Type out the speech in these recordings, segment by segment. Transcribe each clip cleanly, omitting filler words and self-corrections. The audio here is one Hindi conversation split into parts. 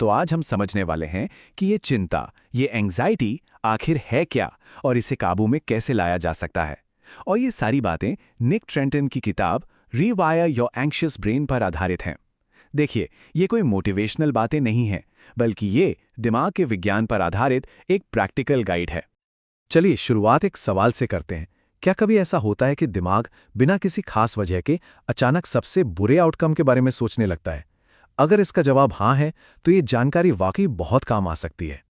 तो आज हम समझने वाले हैं कि ये चिंता, ये एंग्जाइटी आखिर है क्या और इसे काबू में कैसे लाया जा सकता है। और ये सारी बातें निक ट्रेंटन की किताब रीवायर योर एंग्शियस ब्रेन पर आधारित हैं। देखिए, ये कोई मोटिवेशनल बातें नहीं हैं, बल्कि ये दिमाग के विज्ञान पर आधारित एक प्रैक्टिकल गाइड है। चलिए शुरुआत एक सवाल से करते हैं। क्या कभी ऐसा होता है कि दिमाग बिना किसी खास वजह के अचानक सबसे बुरे आउटकम के बारे में सोचने लगता है? अगर इसका जवाब हाँ है, तो ये जानकारी वाकई बहुत काम आ सकती है।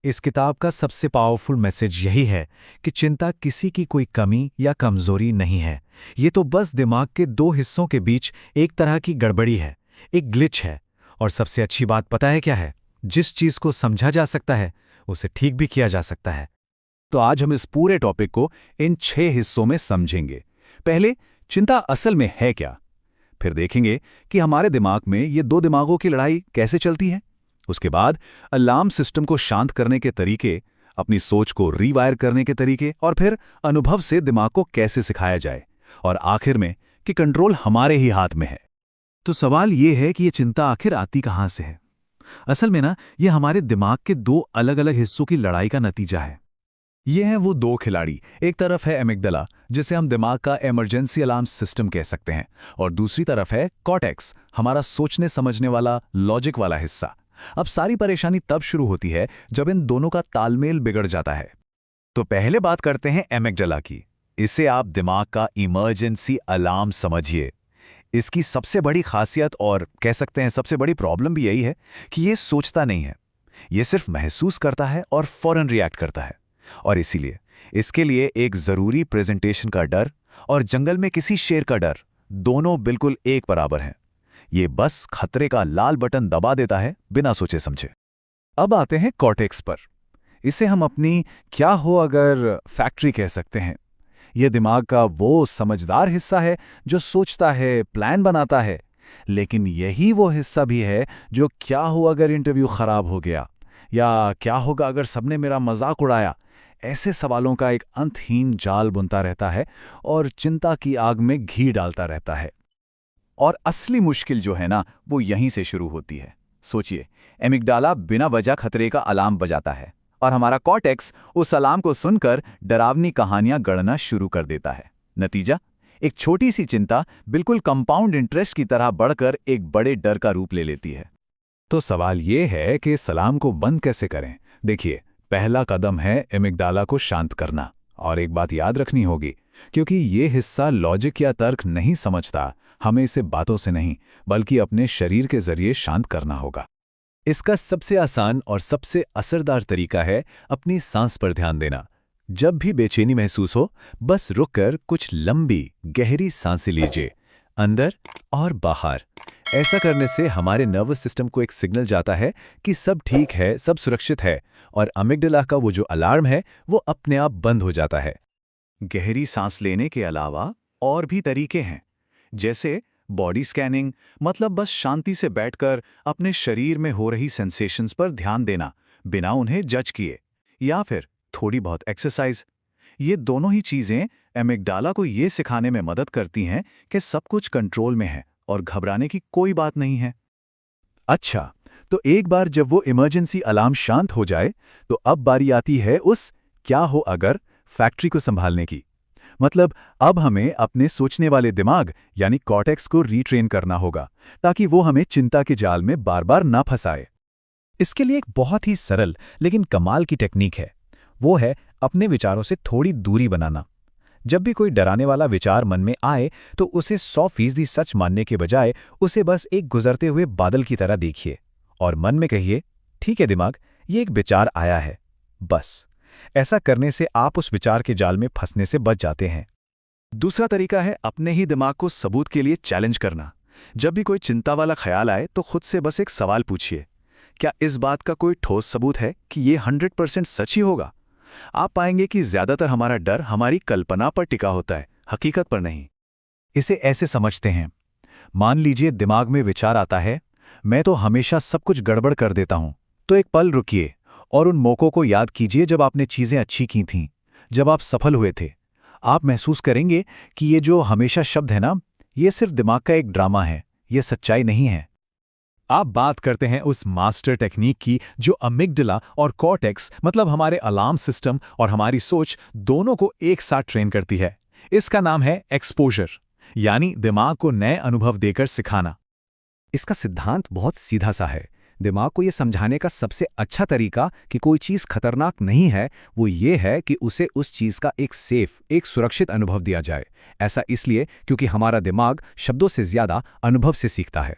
इस किताब का सबसे पावरफुल मैसेज यही है कि चिंता किसी की कोई कमी या कमजोरी नहीं है। ये तो बस दिमाग के दो हिस्सों के बीच एक तरह की गड़बड़ी है, एक ग्लिच है। और सबसे अच्छी बात पता है क्या है? जिस चीज को समझा जा सकता है, उसे ठीक भी किया जा सकता है। तो आज हम इस पूरे टॉपिक को इन 6 हिस्सों में समझेंगे। पहले, चिंता असल में है क्या? फिर देखेंगे कि हमारे दिमाग में ये दो दिमागों की लड़ाई कैसे चलती है। उसके बाद अलार्म सिस्टम को शांत करने के तरीके, अपनी सोच को रीवायर करने के तरीके, और फिर अनुभव से दिमाग को कैसे सिखाया जाए। और आखिर में कि कंट्रोल हमारे ही हाथ में है। तो सवाल ये है कि ये चिंता आखिर आती कहाँ से है? असल में ये हमारे दिमाग के दो अलग अलग हिस्सों की लड़ाई का नतीजा है। ये हैं वो दो खिलाड़ी। एक तरफ है एमिग्डाला, जिसे हम दिमाग का इमरजेंसी अलार्म सिस्टम कह सकते हैं, और दूसरी तरफ है कॉर्टेक्स, हमारा सोचने समझने वाला लॉजिक वाला हिस्सा। अब सारी परेशानी तब शुरू होती है जब इन दोनों का तालमेल बिगड़ जाता है। तो पहले बात करते हैं एमिग्डाला की। इसे आप दिमाग का इमरजेंसी अलार्म समझिए। इसकी सबसे बड़ी खासियत और कह सकते हैं सबसे बड़ी प्रॉब्लम भी यही है कि ये सोचता नहीं है। ये सिर्फ महसूस करता है और फौरन रिएक्ट करता है। और इसीलिए इसके लिए एक जरूरी प्रेजेंटेशन का डर और जंगल में किसी शेर का डर, दोनों बिल्कुल एक बराबर हैं। ये बस खतरे का लाल बटन दबा देता है बिना सोचे समझे। अब आते हैं कॉर्टेक्स पर। इसे हम अपनी क्या हो अगर फैक्ट्री कह सकते हैं। यह दिमाग का वो समझदार हिस्सा है जो सोचता है, प्लान बनाता है। लेकिन यही वो हिस्सा भी है जो क्या हो अगर इंटरव्यू खराब हो गया, या क्या होगा अगर सबने मेरा मजाक उड़ाया, ऐसे सवालों का एक अंतहीन जाल बुनता रहता है और चिंता की आग में घी डालता रहता है। और असली मुश्किल जो है ना, वो यहीं से शुरू होती है। सोचिए, एमिग्डाला बिना वजह खतरे का अलार्म बजाता है और हमारा कॉर्टेक्स उस अलार्म को सुनकर डरावनी कहानियां गढ़ना शुरू कर देता है। नतीजा, एक छोटी सी चिंता बिल्कुल कंपाउंड इंटरेस्ट की तरह बढ़कर एक बड़े डर का रूप ले लेती है। तो सवाल ये है कि इस अलार्म को बंद कैसे करें? देखिए, पहला कदम है एमिग्डाला को शांत करना। और एक बात याद रखनी होगी, क्योंकि ये हिस्सा लॉजिक या तर्क नहीं समझता, हमें इसे बातों से नहीं बल्कि अपने शरीर के जरिए शांत करना होगा। इसका सबसे आसान और सबसे असरदार तरीका है अपनी सांस पर ध्यान देना। जब भी बेचैनी महसूस हो, बस रुककर कुछ लंबी गहरी सांसें लीजिए, अंदर और बाहर। ऐसा करने से हमारे नर्वस सिस्टम को एक सिग्नल जाता है कि सब ठीक है, सब सुरक्षित है, और अमिग्डाला का वो जो अलार्म है वो अपने आप बंद हो जाता है। गहरी सांस लेने के अलावा और भी तरीके हैं, जैसे बॉडी स्कैनिंग, मतलब बस शांति से बैठकर अपने शरीर में हो रही सेंसेशंस पर ध्यान देना बिना उन्हें जज किए, या फिर थोड़ी बहुत एक्सरसाइज। ये दोनों ही चीजें एमिग्डाला को ये सिखाने में मदद करती हैं कि सब कुछ कंट्रोल में है और घबराने की कोई बात नहीं है। अच्छा, तो एक बार जब वो इमरजेंसी अलार्म शांत हो जाए, तो अब बारी आती है उस क्या हो अगर फैक्ट्री को संभालने की। मतलब अब हमें अपने सोचने वाले दिमाग यानी कॉर्टेक्स को रीट्रेन करना होगा, ताकि वो हमें चिंता के जाल में बार बार ना फंसाए। इसके लिए एक बहुत ही सरल लेकिन कमाल की टेक्निक है। वो है अपने विचारों से थोड़ी दूरी बनाना। जब भी कोई डराने वाला विचार मन में आए, तो उसे 100% सच मानने के बजाय उसे बस एक गुजरते हुए बादल की तरह देखिए और मन में कहिए, ठीक है दिमाग, ये एक विचार आया है, बस। ऐसा करने से आप उस विचार के जाल में फंसने से बच जाते हैं। दूसरा तरीका है अपने ही दिमाग को सबूत के लिए चैलेंज करना। जब भी कोई चिंता वाला ख्याल आए, तो खुद से बस एक सवाल पूछिए, क्या इस बात का कोई ठोस सबूत है कि ये 100% सच ही होगा? आप पाएंगे कि ज्यादातर हमारा डर हमारी कल्पना पर टिका होता है, हकीकत पर नहीं। इसे ऐसे समझते हैं, मान लीजिए दिमाग में विचार आता है, मैं तो हमेशा सब कुछ गड़बड़ कर देता हूं। तो एक पल रुकिए और उन मौकों को याद कीजिए जब आपने चीजें अच्छी की थीं, जब आप सफल हुए थे। आप महसूस करेंगे कि ये जो हमेशा शब्द है ना, ये सिर्फ दिमाग का एक ड्रामा है, ये सच्चाई नहीं है। आप बात करते हैं उस मास्टर टेक्निक की जो अमिगडला और कॉर्टेक्स मतलब हमारे अलार्म सिस्टम और हमारी सोच दोनों को एक साथ ट्रेन करती है। इसका नाम है एक्सपोजर, यानी दिमाग को नए अनुभव देकर सिखाना। इसका सिद्धांत बहुत सीधा सा है। दिमाग को ये समझाने का सबसे अच्छा तरीका कि कोई चीज़ खतरनाक नहीं है, वो ये है कि उसे उस चीज़ का एक सुरक्षित अनुभव दिया जाए। ऐसा इसलिए क्योंकि हमारा दिमाग शब्दों से ज़्यादा अनुभव से सीखता है।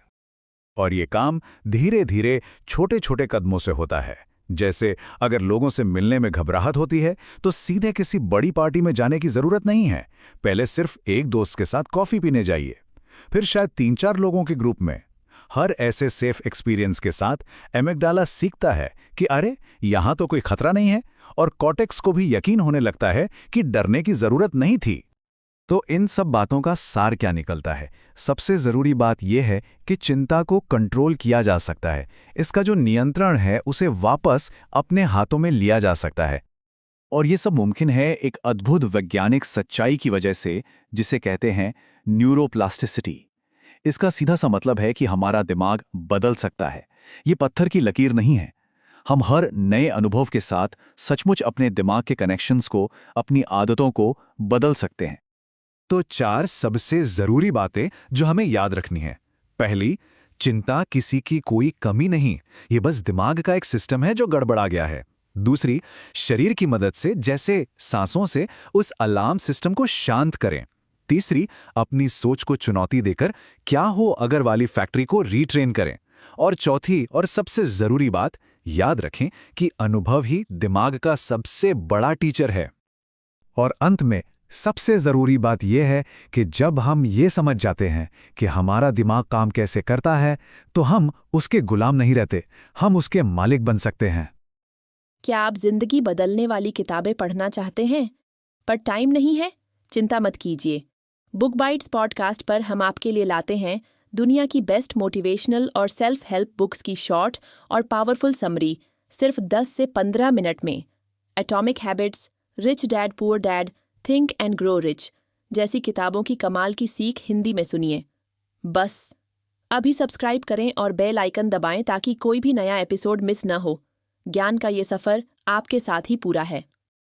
और ये काम धीरे धीरे छोटे छोटे कदमों से होता है। जैसे अगर लोगों से मिलने में घबराहट होती है तो सीधे किसी बड़ी पार्टी में जाने की जरूरत नहीं है। पहले सिर्फ एक दोस्त के साथ कॉफी पीने जाइए, फिर शायद 3-4 लोगों के ग्रुप में। हर ऐसे सेफ एक्सपीरियंस के साथ एमिगडाला सीखता है कि अरे यहां तो कोई खतरा नहीं है, और कॉर्टेक्स को भी यकीन होने लगता है कि डरने की जरूरत नहीं थी। तो इन सब बातों का सार क्या निकलता है? सबसे ज़रूरी बात यह है कि चिंता को कंट्रोल किया जा सकता है। इसका जो नियंत्रण है उसे वापस अपने हाथों में लिया जा सकता है। और ये सब मुमकिन है एक अद्भुत वैज्ञानिक सच्चाई की वजह से, जिसे कहते हैं न्यूरोप्लास्टिसिटी। इसका सीधा सा मतलब है कि हमारा दिमाग बदल सकता है। ये पत्थर की लकीर नहीं है। हम हर नए अनुभव के साथ सचमुच अपने दिमाग के कनेक्शंस को, अपनी आदतों को बदल सकते हैं। तो 4 सबसे जरूरी बातें जो हमें याद रखनी है। पहली, चिंता किसी की कोई कमी नहीं, ये बस दिमाग का एक सिस्टम है जो गड़बड़ा गया है। दूसरी, शरीर की मदद से जैसे सांसों से उस अलार्म सिस्टम को शांत करें। तीसरी, अपनी सोच को चुनौती देकर क्या हो अगर वाली फैक्ट्री को रीट्रेन करें। और चौथी और सबसे जरूरी बात, याद रखें कि अनुभव ही दिमाग का सबसे बड़ा टीचर है। और अंत में सबसे ज़रूरी बात यह है कि जब हम ये समझ जाते हैं कि हमारा दिमाग काम कैसे करता है, तो हम उसके गुलाम नहीं रहते, हम उसके मालिक बन सकते हैं। क्या आप जिंदगी बदलने वाली किताबें पढ़ना चाहते हैं पर टाइम नहीं है? चिंता मत कीजिए। बुक बाइट्स पॉडकास्ट पर हम आपके लिए लाते हैं दुनिया की बेस्ट मोटिवेशनल और सेल्फ हेल्प बुक्स की शॉर्ट और पावरफुल समरी सिर्फ 10 से 15 मिनट में। Atomic habits, rich dad poor dad, think and grow rich जैसी किताबों की कमाल की सीख हिंदी में सुनिए। बस अभी सब्सक्राइब करें और बेल आइकन दबाएं ताकि कोई भी नया एपिसोड मिस न हो। ज्ञान का ये सफर आपके साथ ही पूरा है।